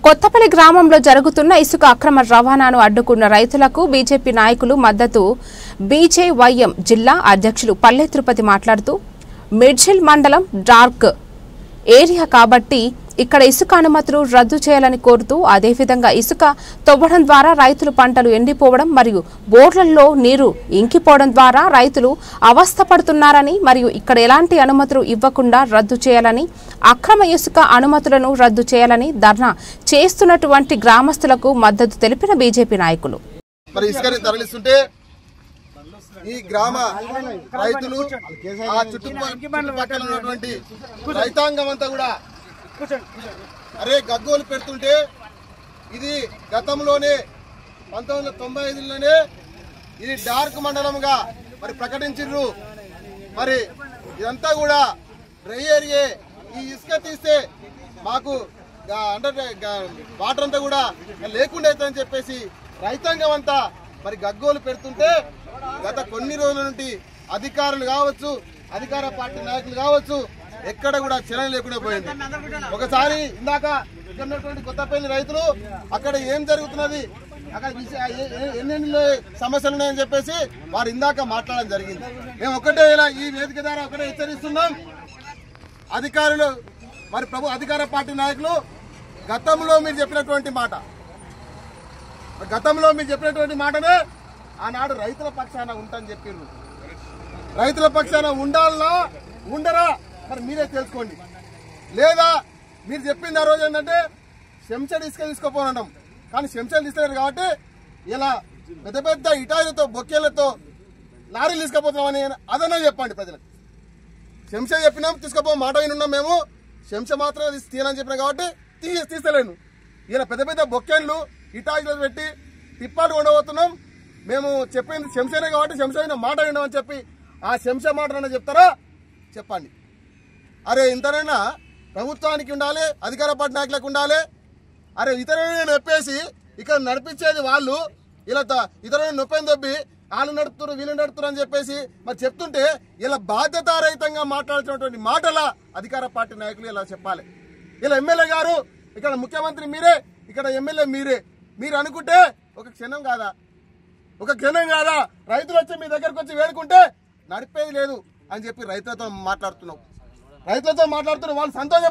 కొత్తపల్లి గ్రామంలో జరుగుతున్న ఇసుక అక్రమ రవాణాను అడ్డుకున్న రైతులకు బీజేపీ నాయకులు మద్దతు. బీజేవైఎం జిల్లా అధ్యక్షులు పల్లె తిరుపతి మాట్లాడుతూ, మిడ్జిల్ మండలం డార్క్ ఏరియా కాబట్టి ఇక్కడ ఇసుక అనుమతులు రద్దు చేయాలని కోరుతూ, అదేవిధంగా ఇసుక తవ్వడం ద్వారా రైతులు పంటలు ఎండిపోవడం మరియు బోర్లలో నీరు ఇంకిపోవడం ద్వారా రైతులు అవస్థపడుతున్నారని మరియు ఇక్కడ ఎలాంటి అనుమతులు ఇవ్వకుండా రద్దు చేయాలని, అక్రమ ఇసుక అనుమతులను రద్దు చేయాలని ధర్నా చేస్తున్నటువంటి గ్రామస్తులకు మద్దతు తెలిపిన బీజేపీ నాయకులు. మరి ఇసుకని తరలిస్తుంటే ఈ గ్రామ రైతులు ఆ చుట్టుపక్కల ఉన్నటువంటి రైతాంగం అంతా కూడా అరే గగ్గోలు పెడుతుంటే, ఇది గతంలోనే 1995లోనే ఇది డార్క్ మండలంగా మరి ప్రకటించారు. మరి ఇదంతా కూడా డ్రై ఏరియా. ఈ ఇసుక తీస్తే మాకు వాటర్ అంతా కూడా లేకుండా అవుతుందని చెప్పేసి రైతాంగం అంతా మరి గగ్గోలు పెడుతుంటే, గత కొన్ని రోజుల నుండి అధికారులు కావచ్చు, అధికార పార్టీ నాయకులు కావచ్చు, ఎక్కడ కూడా చలనం లేకుండా పోయింది. ఒకసారి ఇందాక ఇక్కడ ఉన్నటువంటి కొత్తపల్లి రైతులు అక్కడ ఏం జరుగుతున్నది, అక్కడ ఎన్నెన్ని సమస్యలు ఉన్నాయని చెప్పేసి వారు ఇందాక మాట్లాడడం జరిగింది. మేము ఒకటే ఇలా ఈ వేదిక ద్వారా ఒకటే హెచ్చరిస్తున్నాం, అధికారులు మరి అధికార పార్టీ నాయకులు గతంలో మీరు చెప్పినటువంటి మాటనే ఆనాడు రైతుల పక్షాన ఉంటాని చెప్పారు. రైతుల పక్షాన ఉండాలనా ఉండరా మరి మీరే తెలుసుకోండి. లేదా మీరు చెప్పింది ఆ రోజు ఏంటంటే చెంచాడు ఇసుక తీసుకోపోనడం, కానీ చెంచాలు తీసుకోలేరు కాబట్టి ఇలా పెద్ద పెద్ద ఇటాయిలతో బొక్కేలతో లారీలు తీసుకుపోతున్నామని అదన్నా చెప్పండి ప్రజలకు. చెంచా చెప్పినాం తీసుకోపో మాట వినున్నాం, మేము చెంచా మాత్రం తీయాలని చెప్పినాం కాబట్టి తీస్తలేను. ఇలా పెద్ద పెద్ద బొక్కేళ్ళు ఇటాయిలు పెట్టి తిప్పాలు ఉండబోతున్నాం. మేము చెప్పింది చెంచానే కాబట్టి చెంచా మాట విన్నామని చెప్పి ఆ చెంచా మాట చెప్తారా చెప్పండి. అరే ఇంతనైనా ప్రభుత్వానికి ఉండాలి, అధికార పార్టీ నాయకులకు ఉండాలి. అరే ఇతరులను నొప్పేసి ఇక్కడ నడిపించేది వాళ్ళు, ఇలా ఇతరులను నొప్పని దొబ్బి వాళ్ళు నడుపుతున్నారు వీళ్ళు నడుపుతున్నారు అని చెప్పేసి మరి చెప్తుంటే, ఇలా బాధ్యతారహితంగా మాట్లాడుతున్నటువంటి మాటల అధికార పార్టీ నాయకులు ఇలా చెప్పాలి. ఇలా ఎమ్మెల్యే గారు, ఇక్కడ ముఖ్యమంత్రి మీరే, ఇక్కడ ఎమ్మెల్యే మీరే, మీరు అనుకుంటే ఒక క్షణం కాదా రైతులు వచ్చి మీ దగ్గరకు వచ్చి వేడుకుంటే నడిపేది లేదు అని చెప్పి రైతులతో మాట్లాడుతున్నావు. వాళ్ళు సంతోషం